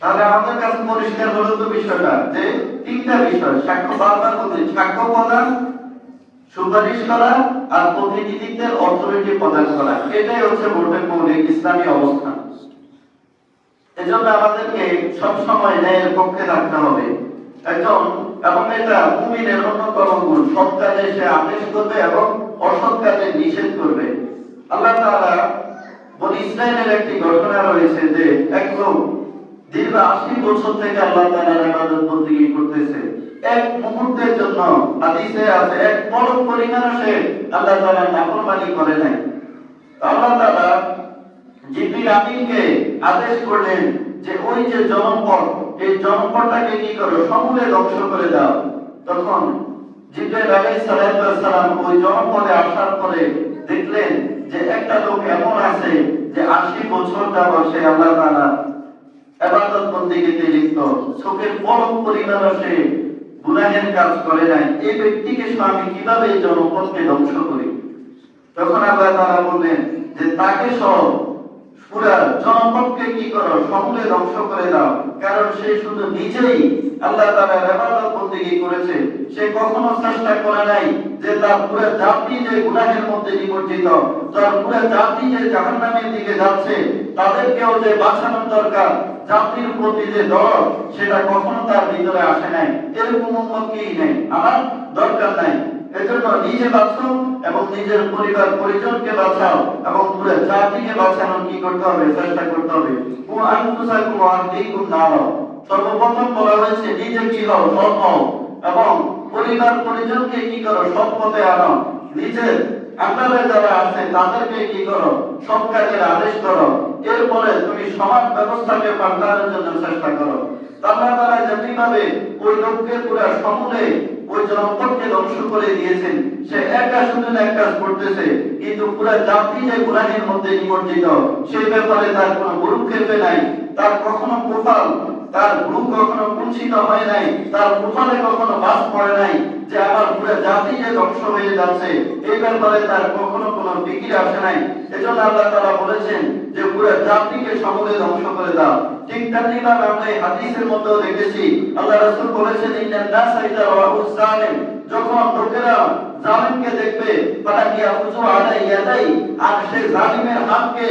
তাহলে আমাদের কাছে পরিষ্কার হলো তো বিষয়টা যে তিনটা বিষয়, সাক্ষ্য বারবার বলতে, সাক্ষ্য প্রদান, সুপারিশ করা আর প্রতিনিধিত্বের অথরিটি প্রদান করা, এটাই হচ্ছে ভোটের মৌলিক ইসলামী অবস্থান। এজন্য আমাদেরকে সবসময় ন্যায়ের পক্ষে থাকতে হবে। একজন এবং এটা মুমিনের অন্যতম গুণ, সৎ কাজে সে আদেশ করবে এবং অসৎ কাজে নিষেধ করবে। আল্লাহ তাআলা বনি ইসরাইলের একটি ঘটনা রয়েছে যে এক লোক দীর্ঘ 80 বছর থেকে আল্লাহ তাআলার ইবাদত বন্দেগী করতেছে। এক মুহূর্তের জন্য হাদিসে আছে এক পলক পরিমাণও সে আল্লাহ তাআলার নাফরমানি করে নাই। আল্লাহ তাআলা জিবরিল আমিনকে আদেশ করলেন যে ওই যে জনপদ, এই জনপদটাকে কি করো, সমূলে ধ্বংস করে দাও। তখন জিবরাইল আলাইহিস সালাম ওই জনপদে আসার পরে দেখলেন যে একটা লোক এমন আছে যে 80 বছর যাবত সে আল্লাহ তাআলা ইবাদত বন্দেগীতে লিপ্ত, চোখের পলক পরিমাণও সে গুনাহের কাজ করে নাই। এই ব্যক্তিকে আমি কিভাবে এই জনপদকে ধ্বংস করি? তখন আল্লাহ তাআলা বললেন যে তাকে সহ পুরা জনপদকে কি করো, সমূলে ধ্বংস করে দাও। কারণ সে শুধু নিজেই আল্লাহ তাআলার ইবাদত বন্দেগী করেছে, সে কখনো চেষ্টা করে নাই যে তার পুরো জাতি যে গুনাহের মধ্যে নিমজ্জিত, তার পুরো জাতি যে জাহান্নামের দিকে যাচ্ছে, তাদেরকেও যে বাঁচানো দরকার, জাতির প্রতি যে দরদ, সেটা কখনো তার ভিতরে আসে নাই। এরকম উম্মত কি নেই, আমার দরকার নাই। এজন্য নিজে বাঁচো এবং নিজের পরিবার পরিজনকে বাঁচাও এবং পুরো জাতিকে বাঁচানোর কি করতে হবে, চেষ্টা করতে হবে। ও আনফুসাকুম ওয়া আহলিকুম নারা, সর্বপ্রথম বলা হয়েছে নিজে কি হও, সৎ হও এবং পরিবার পরিজনকে কি করো, সৎ পথে আনো। নিজের আন্ডারে যারা আছে তাদেরকে কি করো, সৎ কাজের আদেশ করো। এরপরে তুমি সমাজ ব্যবস্থাকে পাল্টানোর জন্য চেষ্টা করো। আল্লাহ তাআলা যেভাবে ওই লোককে পুরো সমূলে ওই জনপদকে ধ্বংস করে দিয়েছেন, সে একা শুধু এক কাজ করতেছে, কিন্তু পুরো জাতি যে গুনাহের মধ্যে নিমজ্জিত, সেই ব্যাপারে তার কোনো ভ্রুক্ষেপে নাই, তার কখনো কপাল, তার ভ্রু কখনো কুঞ্চিত হয় নাই, তার কপালে কখনো বাস পড়ে নাই যে আমার পুরো জাতি যে ধ্বংস হয়ে যাচ্ছে, এই ব্যাপারে তার কখনো কোনো ফিকির আসে নাই। এজন্য আল্লাহ তাআলা বলেছেন যে পুরো জাতিকে সমূলে ধ্বংস করে দাও। ঠিক তেমনিভাবে আমরা এই হাদিসের মধ্যেও দেখেছি আল্লাহ রাসূল বলেছেন ইন্নান নাসা ইযা রাআউ যালিম, যখন লোকেরা জালিমকে দেখবে, তারা কি আউযু আলা ইয়াদাই, আর সেই জালিমের হাতকে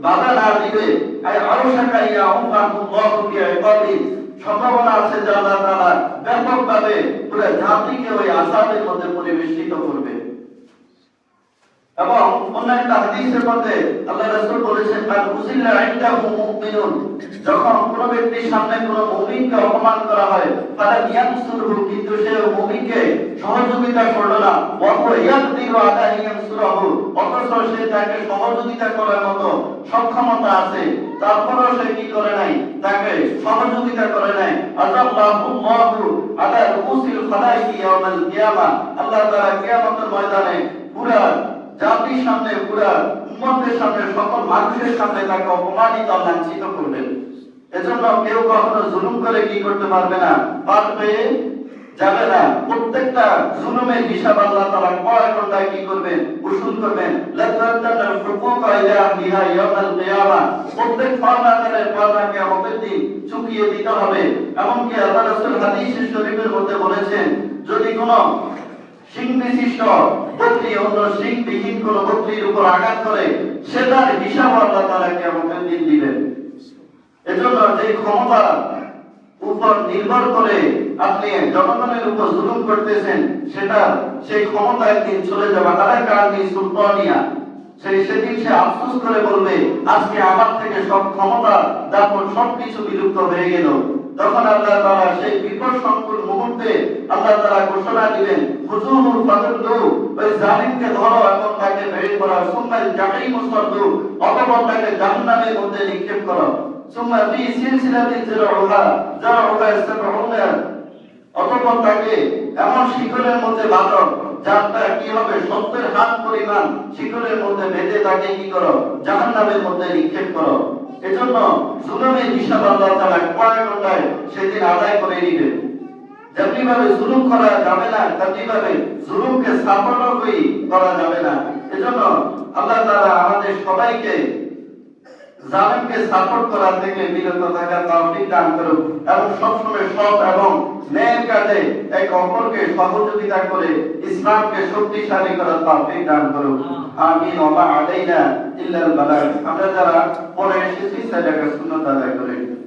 বাধা না দিবে, আই আরশাকা ইয়া উম্মাতুল্লাহ ফি ইকাবি, সম্ভাবনা আছে যে আল্লাহ তাআলা ব্যাপকভাবে পুরো জাতিকে ওই আযাবের মধ্যে পরিবেষ্টিত করবে। এবং অন্য একটা হাদিসের মধ্যে আল্লাহ রাসূল বলেছেন মান উযিল্লা ইনদাহু মুমিনুন, যখন কোন ব্যক্তির সামনে কোন মুমিনকে অপমান করা হয়, ফালা ইয়ানসুরহু, কিন্তু সে মুমিনকে সহযোগিতা করলো না, ওয়া হুয়া ইয়াকদিরু আলা ইয়ানসুরহু, অথচ সে তাকে সহযোগিতা করার মতো সক্ষমতা আছে, তারপরও সে কি করে নাই, তাকে সহযোগিতা করে নাই। আযাল্লাহুল্লাহু আলা রুউসিল খালাইকি ইয়াউমাল কিয়ামাহ, আল্লাহ তাআলা কিয়ামতের ময়দানে পুরা জাতির সামনে, পুরা উম্মতের সামনে, সকল মানুষের সামনে তাকে অপমানিত, লাঞ্ছিত করবেন। এজন্য কেউ কখনো জুলুম করে কি করতে পারবে না, পার পেয়ে যাবে না। প্রত্যেকটা জুলুমের হিসাব আল্লাহ তাআলা কয় ঘন্টায় কি করবেন, উসুল করবেন। লাতাতাল হুকুক ইলা বিহা ইয়াউমাল কিয়ামা, প্রত্যেক পাওনাদারের পাওনা কিয়ামতের দিন চুকিয়ে দিতে হবে। এমনকি আল্লাহ রাসূল হাদিস শরীফের মধ্যে বলেছেন, যদি কোনো সিং বিশিষ্ট বকরি অন্য সিং বিহীন কোন বকরির উপর আঘাত করে, সেটার হিসাব আল্লাহ তাআলা কিয়ামতের দিন দিবেন। এজন্য যে ক্ষমতা উপর নির্ভর করে আপনি জনগণের উপর জুলুম করতেছেন, সেটা সেই ক্ষমতা একদিন চলে যাবে। হালাকা আননি সুলতানিয়া, সেদিন সে আফসোস করে বলবে আজকে আমার থেকে সব ক্ষমতা দাপট সবকিছু বিলুপ্ত হয়ে গেল। তখন আল্লাহ তাআলা সেই বিপদ সংকুল মুহূর্তে আল্লাহ তাআলা ঘোষণা দিবেন, খুযুহু ফাদুল্লু, ওই জালিমকে ধরো এবং তাকে বের করো, সুম্মাল জাহিম সাদু, অতঃপর তাকে জাহান্নামের মধ্যে নিক্ষেপ করো, সুম্মা ফি সিলসিলাতিন যারউহা 70, অতঃপর তাকে এমন শিকলের মধ্যে বাঁধো, যারটা কি হবে 70 হাত পরিমাণ শিকলের মধ্যে বেঁধে তাকে কি করো, জাহান্নামের মধ্যে নিক্ষেপ করো। এজন্য জুলুমের হিসাব আল্লাহ তাআলা কয় ঘন্টায় সেদিন আদায় করে নেবেন। যেমনিভাবে জুলুম করা যাবে না, তেমনিভাবে জুলুমকে সাফল্যই করা যাবে না। এজন্য আল্লাহ তাআলা আমাদের সবাইকে জালেমকে সাপোর্ট করা থেকে বিরত থাকার তৌফিক দান করুক এবং সবসময় সৎ এবং ন্যায়ের কাজে এক অপরকে সহযোগিতা করে ইসলামকে শক্তিশালী করার তৌফিক দান করুক। আমিন। ওয়া মা আলাইনা ইল্লাল বালাগ। আমরা যারা পরে এসেছি সেটাকে সুন্নাত আদায় করি।